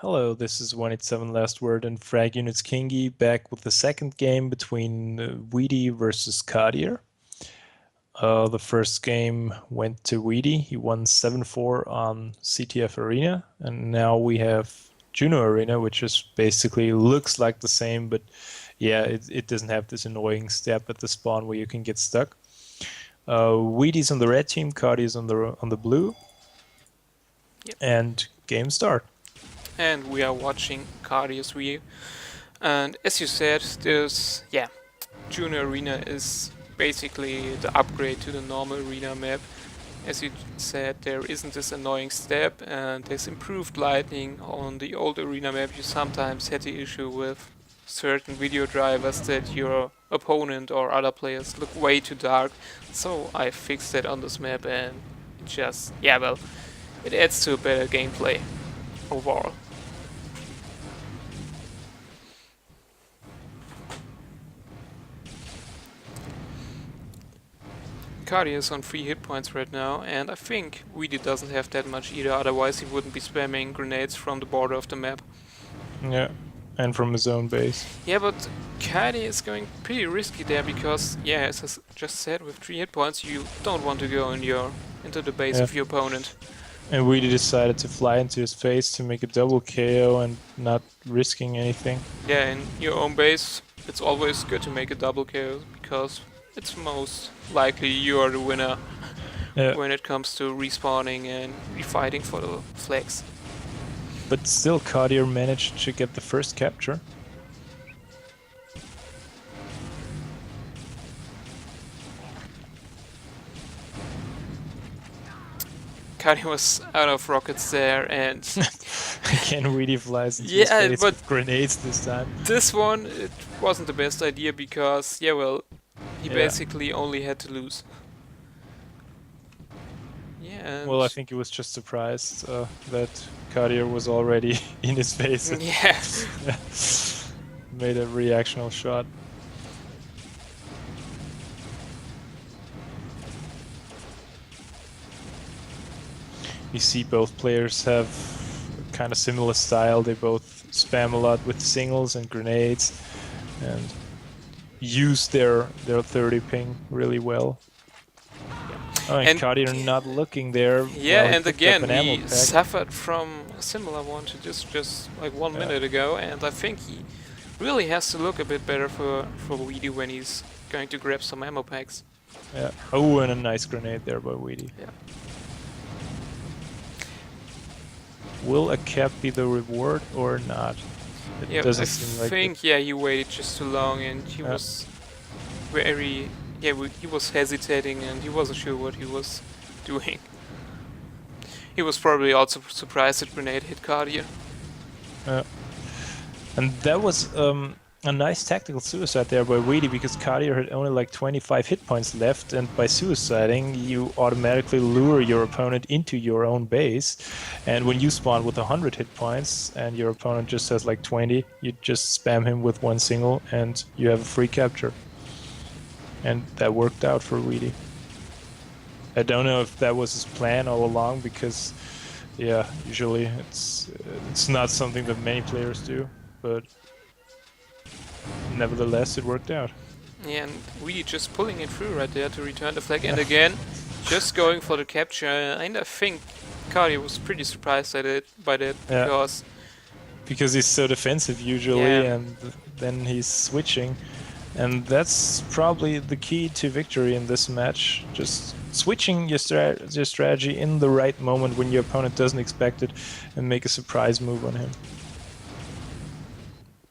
Hello, this is 187 Last Word and Frag Units Kingi back with the second game between Weedie versus Kadir. The first game went to Weedie. He won 7-4 on CTF Arena, and now we have Juno Arena, which just basically looks like the same, but yeah, it doesn't have this annoying step at the spawn where you can get stuck. Weedie's on the red team, Kadir's on the blue, Yep. and game start. And we are watching Kadir's view. And as you said, Junior Arena is basically the upgrade to the normal arena map. As you said, there isn't this annoying step, and there's improved lighting. On the old arena map, you sometimes had the issue with certain video drivers that your opponent or other players look way too dark. So I fixed that on this map, and it adds to a better gameplay overall. Kadir is on 3 hit points right now, and I think Weedie doesn't have that much either, otherwise he wouldn't be spamming grenades from the border of the map. Yeah, and from his own base. Yeah, but Kadir is going pretty risky there because, as I just said, with 3 hit points you don't want to go into the base Yeah. of your opponent. And Weedie decided to fly into his face to make a double KO and not risking anything. Yeah, in your own base it's always good to make a double kill because it's most likely you are the winner Yeah. when it comes to respawning and refighting for the flags. But still, Kadir managed to get the first capture. Kadir was out of rockets there, and Again, Weedie flies into his face but with grenades this time. this one it wasn't the best idea because he basically only had to lose. Yeah, Well, I think he was just surprised that Kadir was already in his face. yeah. Made a reactional shot. You see both players have kind of similar style. They both spam a lot with singles and grenades and use their 30 ping really well. Oh, and Kadir not looking there. Yeah, while and again, he we suffered from a similar one to just like 1 minute ago, and I think he really has to look a bit better for Weedie when he's going to grab some ammo packs. Yeah. Oh, and a nice grenade there by Weedie. Yeah. Will a cap be the reward or not? It doesn't seem like it. He waited just too long, and he was very he was hesitating and he wasn't sure what he was doing. He was probably also surprised that grenade hit Kadir. And that was a nice tactical suicide there by Weedie because Kadir had only like 25 hit points left, and by suiciding you automatically lure your opponent into your own base, and when you spawn with 100 hit points and your opponent just has like 20, you just spam him with one single and you have a free capture. And that worked out for Weedie. I don't know if that was his plan all along because usually it's not something that many players do, but nevertheless, it worked out. Yeah, and Weedie just pulling it through right there to return the flag, and again, just going for the capture. And I think Kadir was pretty surprised by that because he's so defensive usually, and then he's switching, and that's probably the key to victory in this match. Just switching your strategy in the right moment when your opponent doesn't expect it, and make a surprise move on him.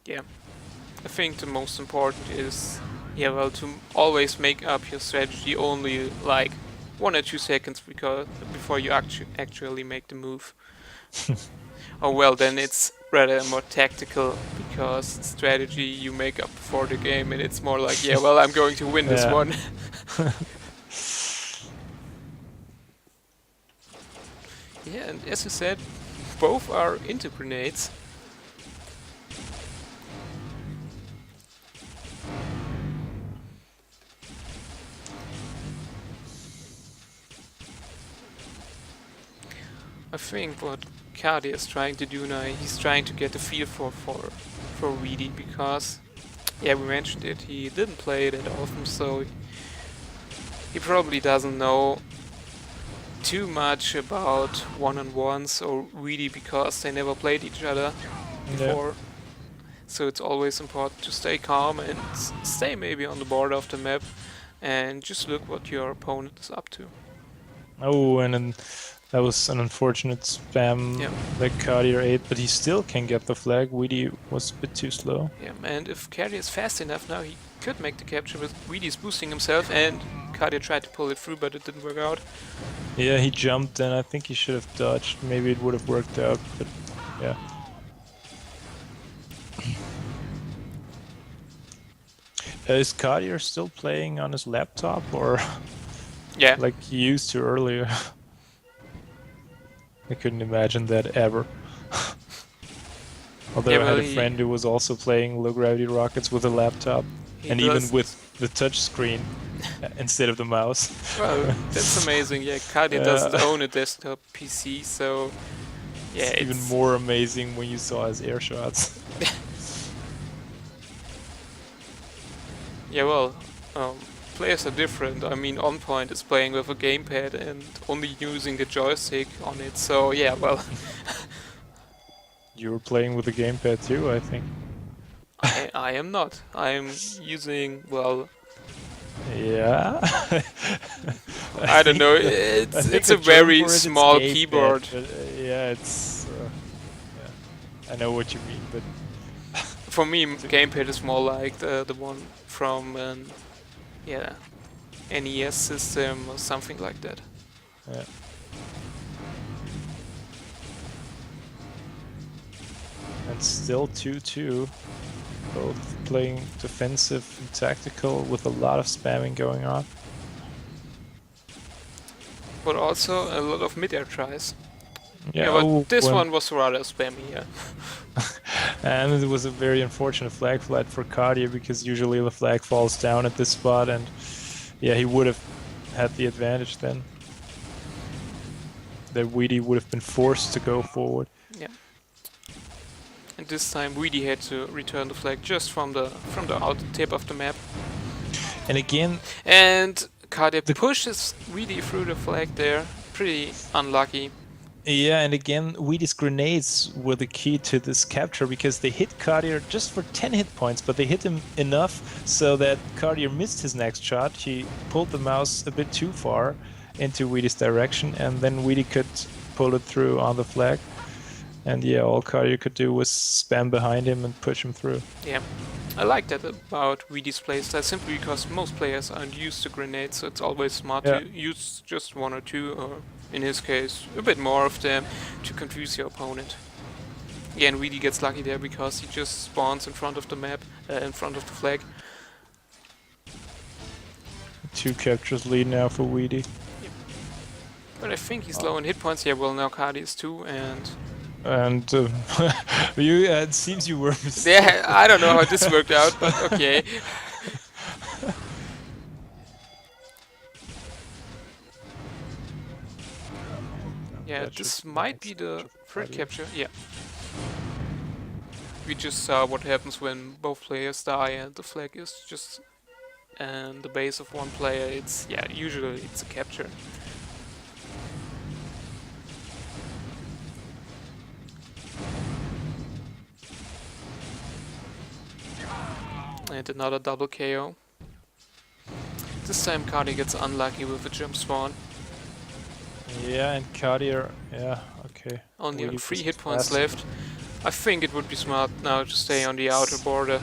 Yeah. I think the most important is, to always make up your strategy only like 1 or 2 seconds before you actually make the move. Then it's rather more tactical because strategy you make up before the game, and it's more like, I'm going to win this one. Yeah, and as you said, both are into grenades. I think what Kadir is trying to do now, he's trying to get a feel for Weedie because, yeah, we mentioned it, he didn't play it that often, so he probably doesn't know too much about one-on-ones or Weedie because they never played each other Yeah. before. So it's always important to stay calm and stay maybe on the border of the map and just look what your opponent is up to. Oh, and then that was an unfortunate spam Yeah. that Kadir ate, but he still can get the flag. Weedie was a bit too slow. Yeah, and if Kadir is fast enough now, he could make the capture, but Weedie's boosting himself, and Kadir tried to pull it through, but it didn't work out. Yeah, he jumped, and I think he should have dodged. Maybe it would have worked out, but yeah. Is Kadir still playing on his laptop, or Yeah, like he used to earlier? I couldn't imagine that ever. Although yeah, I well, had a friend who was also playing low gravity rockets with a laptop, he and does. even with the touch screen instead of the mouse. Well, that's amazing. Yeah, Kadir doesn't own a desktop PC, so yeah, It's even more amazing when you saw his air shots. Yeah, well, players are different. I mean, On Point is playing with a gamepad and only using the joystick on it, so yeah, well. You were playing with the gamepad too, I think. I am not. I'm using, well, Yeah. I don't know. I think It's a the term very for it is small gamepad, keyboard. but, yeah, it's. Yeah. I know what you mean, but For me, gamepad is more like the one from yeah, NES system or something like that. yeah. And still 2-2. Both playing defensive and tactical with a lot of spamming going on. But also a lot of mid-air tries. Yeah, but this one was rather spammy, yeah. And it was a very unfortunate flag flight for Kadir because usually the flag falls down at this spot, and yeah, he would have had the advantage then. That Weedie would have been forced to go forward. Yeah. And this time Weedie had to return the flag just from the out tip of the map. And again, and Kadir pushes Weedie through the flag there. Pretty unlucky. Yeah, and again, Weedie's grenades were the key to this capture because they hit Kadir just for 10 hit points, but they hit him enough so that Kadir missed his next shot. He pulled the mouse a bit too far into Weedie's direction, and then Weedie could pull it through on the flag. And yeah, all Kadir could do was spam behind him and push him through. Yeah, I like that about Weedie's playstyle simply because most players aren't used to grenades, so it's always smart to use just one or two, or in his case, a bit more of them to confuse your opponent. Yeah, and Weedie gets lucky there because he just spawns in front of the map, in front of the flag. 2 captures lead now for Weedie. Yep. But I think he's low on hit points. Yeah, well, now Kadir is too, and it seems you were mistaken. Yeah, I don't know how this worked out, but okay. Yeah, this might be the third capture. Yeah. We just saw what happens when both players die and the flag is just and the base of one player. It's, yeah, usually it's a capture. And another double KO. This time Kadir gets unlucky with a jump spawn. Yeah, and Kadir, yeah, okay. Only 3 hit points left. I think it would be smart now to stay on the outer border.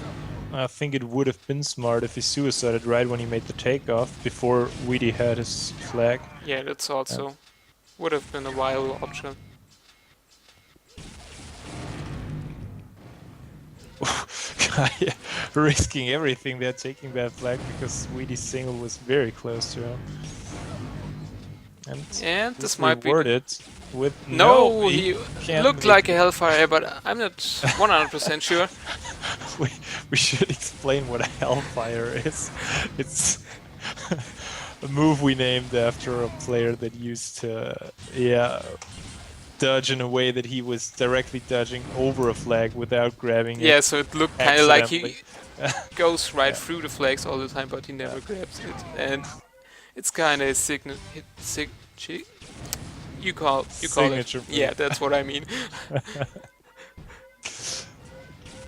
I think it would have been smart if he suicided right when he made the takeoff, before Weedie had his flag. Yeah, that's also would have been a viable option. Risking everything there, taking that flag because Weedie's single was very close to him. And this might be with no, he looked like a Hellfire, but I'm not 100% sure. We should explain what a Hellfire is. It's a move we named after a player that used to, dodge in a way that he was directly dodging over a flag without grabbing it Yeah, so it looked kind of like accidentally. he goes right Yeah. through the flags all the time, but he Yeah. never grabs it. And it's kind of a you call it. Signature Yeah, move. that's what I mean.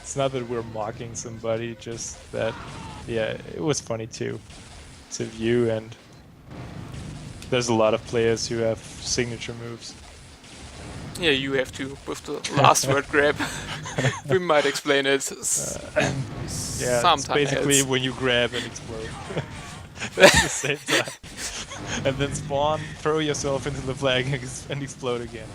It's not that we're mocking somebody, just that, yeah, it was funny too to view, and there's a lot of players who have signature moves. Yeah, you have to with the last word grab. We might explain it Yeah, it's sometime basically else. when you grab and explode at the same time. And then spawn, throw yourself into the flag and explode again.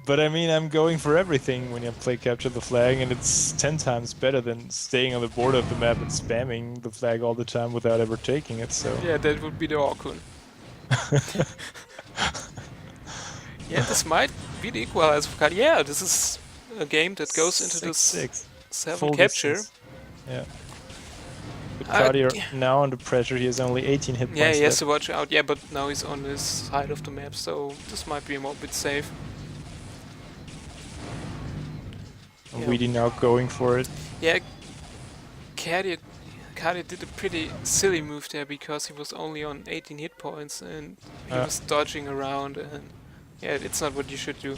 But I mean, I'm going for everything when you play capture the flag, and it's 10 times better than staying on the border of the map and spamming the flag all the time without ever taking it, so. Yeah, that would be the Orkun. Yeah, this might be the equalizer for Kadir. Yeah, this is a game that goes into this 6-6. 7 Full capture. distance. Yeah. But Uh, Kadir, now under pressure, he has only 18 hit yeah, points he has left. to watch out. Yeah, but now he's on this side of the map, so this might be a bit safe. And Yeah. Weedie now going for it. Yeah, Kadir did a pretty silly move there because he was only on 18 hit points and he was dodging around, and yeah, it's not what you should do.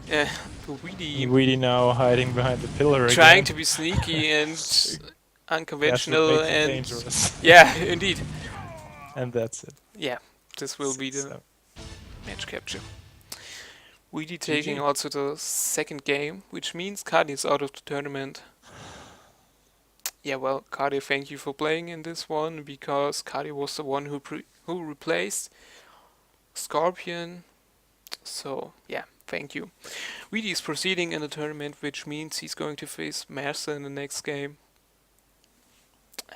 Yeah, Weedie now hiding behind the pillar trying again. to be sneaky and That's what unconventional, makes it and dangerous. yeah, indeed. And that's it. Yeah, this will be the 6-7. match capture. Weedie taking GG. also the second game, which means Kadir is out of the tournament. Yeah, well, Kadir, thank you for playing in this one, because Kadir was the one who replaced Scorpion. So yeah, thank you. Weedie is proceeding in the tournament, which means he's going to face Mercer in the next game.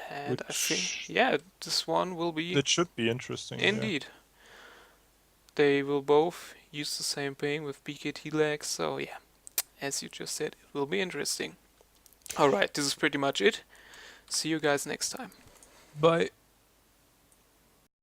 And I think, yeah, this one will be That should be interesting. indeed. They will both use the same pain with BKT legs, so yeah, as you just said, it will be interesting. Alright, this is pretty much it. See you guys next time. Yeah. Bye.